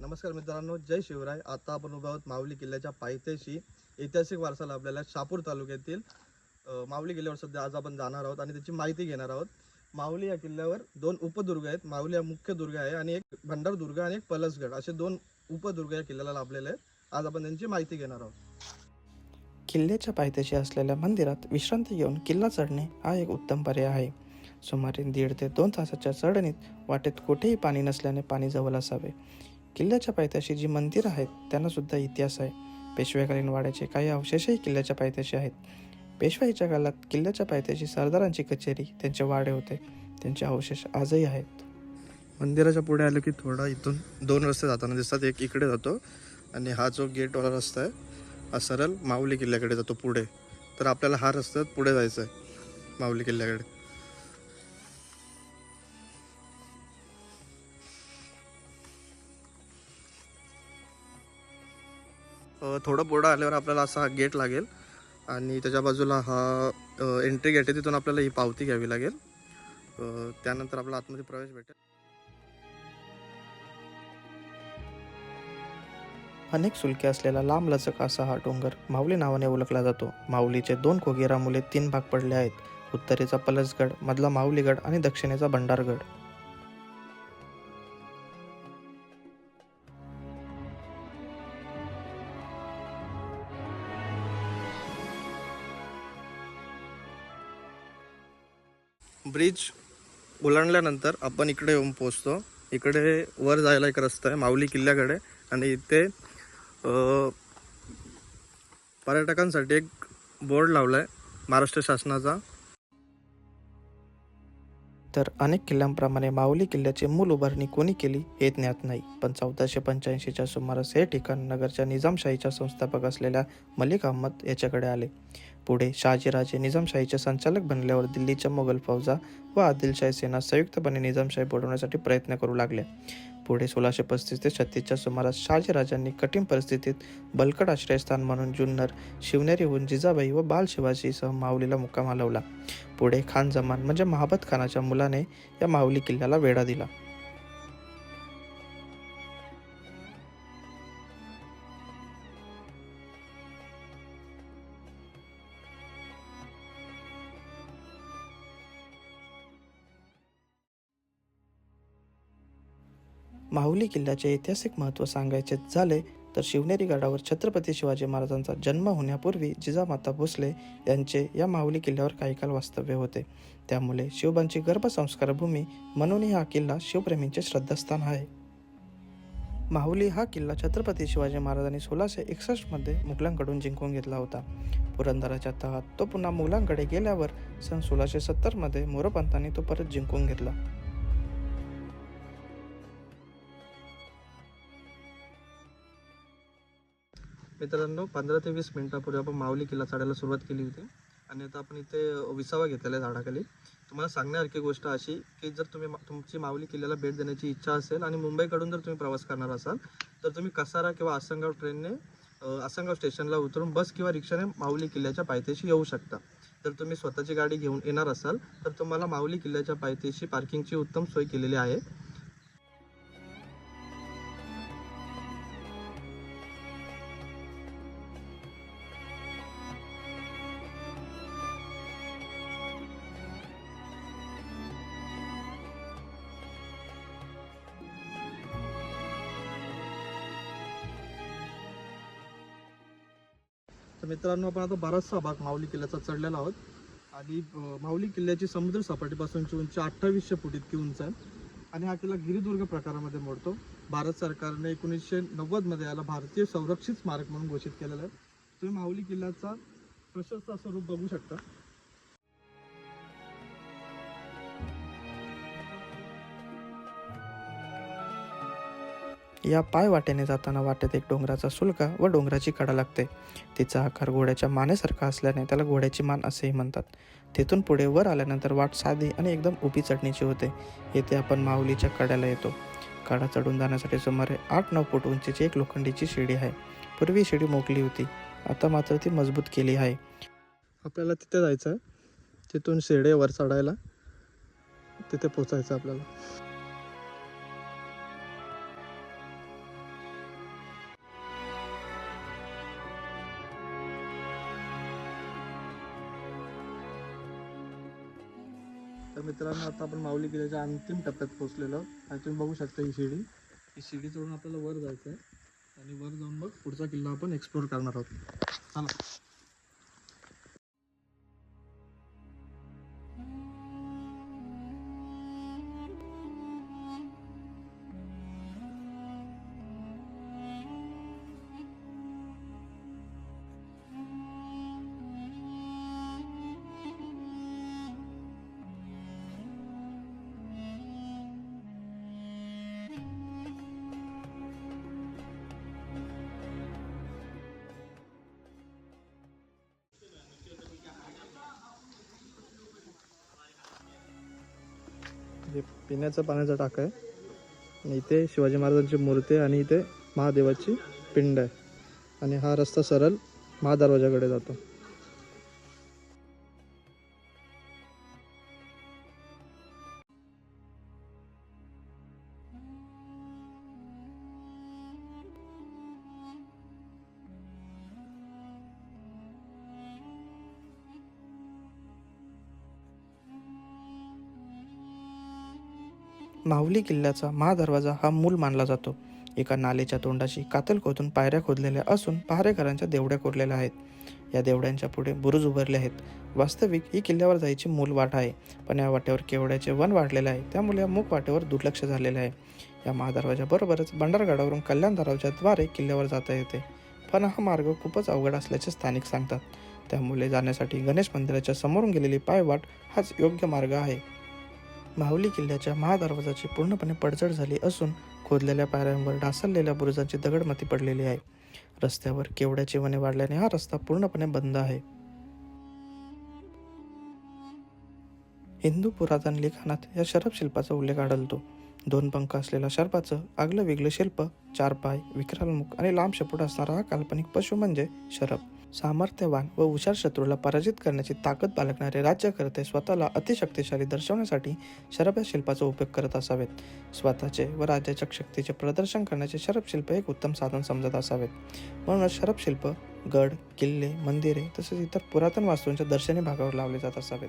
नमस्कार मित्रांनो, जय शिवराय. आता आपण उभा आहोत माऊली किल्ल्याच्या पायथ्याशी. ऐतिहासिक वारसा लाभलेला शहापूर तालुक्यातील माऊली किल्ल्यावर सध्या आज आपण जाणार आहोत आणि त्याची माहिती घेणार आहोत. माऊली या किल्ल्यावर दोन उपदुर्ग आहेत. माऊली हा मुख्य दुर्ग आहे आणि एक भंडार दुर्ग आणि एक पलसगड असे दोन उपदुर्ग या किल्ल्याला लाभलेले आहेत. आज आपण त्यांची माहिती घेणार आहोत. किल्ल्याच्या पायथ्याशी असलेल्या मंदिरात विश्रांती घेऊन किल्ला चढणे हा एक उत्तम पर्याय आहे. सुमारे 1.5 ते 2 तासाच्या चढणीत वाटेत कुठेही पाणी नसल्याने पाणी जवळ असावे. किल्ल्याच्या पायथ्याशी जी मंदिरं आहेत त्यांना सुद्धा इतिहास आहे. पेशवेकालीन वाड्याचे काही अवशेषही किल्ल्याच्या पायथ्याशी आहेत. पेशवाईच्या काळात किल्ल्याच्या पायथ्याशी सरदारांची कचेरी, त्यांचे वाडे होते. त्यांचे अवशेष आजही आहेत. मंदिराच्या पुढे आलो की थोडा इथून 2 रस्ते जाताना दिसतात. एक इकडे जातो आणि हा जो गेटवाला रस्ता आहे हा सरळ माऊली किल्ल्याकडे जातो पुढे. तर आपल्याला हा रस्ता पुढे जायचा आहे माऊली किल्ल्याकडे. थोडं पुढं आल्यावर आपल्याला असा हा गेट लागेल आणि त्याच्या बाजूला हा एंट्री गेट आहे. तिथून आपल्याला ही पावती घ्यावी लागेल. त्यानंतर आपला आतमध्ये प्रवेश भेटेल. अनेक सुलके असलेला लांबलचक असा हा डोंगर माऊली नावाने ओळखला जातो. माऊलीचे 2 कोगिरामुले 3 भाग पडले आहेत. उत्तरेचा पलसगड, मधला माऊलीगड आणि दक्षिणेचा भंडारगड. ब्रिज ओलांडल्यानंतर आपण इकडे येऊन पोहोचतो. इकडे वर जायला एक रस्ता आहे माऊली किल्ल्याकडे आणि इथे पर्यटकांसाठी एक बोर्ड लावला आहे महाराष्ट्र शासनाचा. तर अनेक किल्ल्यांप्रमाणे माऊली किल्ल्याची मूल उभारणी कोणी केली हे ज्ञात नाही, पण 1485च्या सुमारास हे ठिकाण नगरच्या निजामशाहीच्या संस्थापक असलेल्या मलिक अहमद याच्याकडे आले. पुढे शहाजीराजे निजामशाहीचे संचालक बनल्यावर दिल्लीच्या मोगल फौजा व आदिलशाही सेना संयुक्तपणे निजामशाही बुडवण्यासाठी प्रयत्न करू लागले. पुढे 1635 ते 36च्या सुमारास शहाजीराजांनी कठीण परिस्थितीत बलकट आश्रयस्थान म्हणून जुन्नर, शिवनेरीहून जिजाबाई व बाल शिवाजीसह माऊलीला मुक्काम हलवला. पुढे खान जमान म्हणजे महाबत खानाच्या मुलाने या माऊली किल्ल्याला वेढा दिला. माहुली किल्ल्याचे ऐतिहासिक महत्त्व सांगायचे झाले तर शिवनेरी गडावर छत्रपती शिवाजी महाराजांचा जन्म होण्यापूर्वी जिजामाता भोसले यांचे या माहुली किल्ल्यावर काही काळ वास्तव्य होते. त्यामुळे शिवबांची गर्भसंस्कार भूमी म्हणूनही हा किल्ला शिवप्रेमींचे श्रद्धास्थान आहे. माहुली हा किल्ला छत्रपती शिवाजी महाराजांनी 1661 मुघलांकडून जिंकून घेतला होता. पुरंदराच्या तहात तो पुन्हा मुघलांकडे गेल्यावर सन 1670 मोरोपंतांनी तो परत जिंकून घेतला. मित्रांनो, 15 ते 20 मिनिटापूर्वी आपण माऊली किल्ला चढायला सुरुवात केली होती आणि आता आपण इथे विसावा घेतलेला आहे झाडाखाली. तुम्हाला सांगण्यासारखी गोष्ट अशी की जर तुमची माऊली किल्ल्याला भेट देण्याची इच्छा असेल आणि मुंबईकडून जर तुम्ही प्रवास करणार असाल तर तुम्ही कसारा किंवा आसनगाव ट्रेनने आसनगाव स्टेशनला उतरून बस किंवा रिक्षाने माऊली किल्ल्याच्या पायथ्याशी येऊ शकता. जर तुम्ही स्वतःची गाडी घेऊन येणार असाल तर तुम्हाला माऊली किल्ल्याच्या पायथ्याशी पार्किंगची उत्तम सोय केलेली आहे. तर मित्रांनो, आपण आता बराचसा भाग माऊली किल्ल्याचा चढलेला आहोत आणि माऊली किल्ल्याची समुद्र सपाटीपासूनची उंची 2800 फूट इतकी उंच आहे आणि हा किल्ला गिरिदुर्ग प्रकारामध्ये मोडतो. भारत सरकारने 1990 याला भारतीय संरक्षित स्मारक म्हणून घोषित केलेलं आहे. तुम्ही माऊली किल्ल्याचा प्रशस्त असं रूप बघू शकता. या पायवाटेने जाताना वाटेत एक डोंगराचा सुलका व डोंगराची कडा लागते. तिचा आकार घोड्याच्या मानेसारखा असल्याने त्याला घोड्याची मान असेही म्हणतात. तिथून पुढे वर आल्यानंतर वाट साधी आणि एकदम उभी चढणीची होते. येथे आपण माऊलीच्या कड्याला येतो. कडा चढून जाण्यासाठी सुमारे 8-9 फूट उंचीची एक लोखंडीची शिडी आहे. पूर्वी शिडी मोकली होती, आता मात्र ती मजबूत केली आहे. आपल्याला तिथे जायचं आहे. तिथून शिडी वर चढायला तिथे पोचायचं आपल्याला. तर मित्रांनो आता आपण माऊली किल्ल्याच्या अंतिम टप्प्यात पोहोचलेलो आहोत. आणि तुम्ही बघू शकता ही शिडी चढून आपल्याला वर जायचं आहे आणि वर जाऊन मग पुढचा किल्ला आपण एक्सप्लोर करणार आहोत. चला. हे पिण्याचं पाण्याचा टाका आहे आणि इथे शिवाजी महाराजांची मूर्ती आहे आणि इथे महादेवाची पिंड आहे आणि हा रस्ता सरळ महादरवाजाकडे जातो. माहुली किल्ल्याचा महादरवाजा हा मूल मानला जातो. एका नालेच्या तोंडाशी कातल खोदून पायऱ्या खोदलेल्या असून पहारेकरांच्या देवड्या कोरलेल्या आहेत. या देवड्यांच्या पुढे बुरुज उभारले आहेत. वास्तविक ही किल्ल्यावर जायची मूल वाट आहे, पण या वाटेवर केवड्याचे वन वाढलेले आहे, त्यामुळे या मूक वाटेवर दुर्लक्ष झालेले आहे. या महादरवाजाबरोबरच भंडारगडावरून कल्याण दरवाजाद्वारे किल्ल्यावर जाता येते, पण हा मार्ग खूपच अवघड असल्याचे स्थानिक सांगतात. त्यामुळे जाण्यासाठी गणेश मंदिराच्या समोरून गेलेली पायवाट हाच योग्य मार्ग आहे. माहुली किल्ल्याच्या महादरवाजाची पूर्णपणे पडझड झाली असून खोदलेल्या पायऱ्यांवर ढासळलेल्या बुरुजांची दगडमाती पडलेली आहे. रस्त्यावर केवड्याची वने वाढल्याने हा रस्ता पूर्णपणे बंद आहे. हिंदू पुरातन लिखाणात या शरभ शिल्पाचा उल्लेख आढळतो. 2 पंख असलेल्या शर्पाचं आगलं वेगळं शिल्प, 4 पाय, विकराल मुख आणि लांब शेपूट असणारा हा काल्पनिक पशु म्हणजे शरभ. सामर्थ्यवान व हुशार शत्रूला पराजित करण्याची ताकद बाळगणारे राज्यकर्ते स्वतःला अतिशक्तिशाली दर्शवण्यासाठी शरभ या शिल्पाचा उपयोग करत असावेत. स्वतःचे व राज्याच्या शक्तीचे प्रदर्शन करण्याचे शरभ शिल्प एक उत्तम साधन समजत असावेत. म्हणूनच शरभ शिल्प गड, किल्ले, मंदिरे तसेच इतर पुरातन वास्तूंच्या दर्शनी भागावर लावले जात असावेत.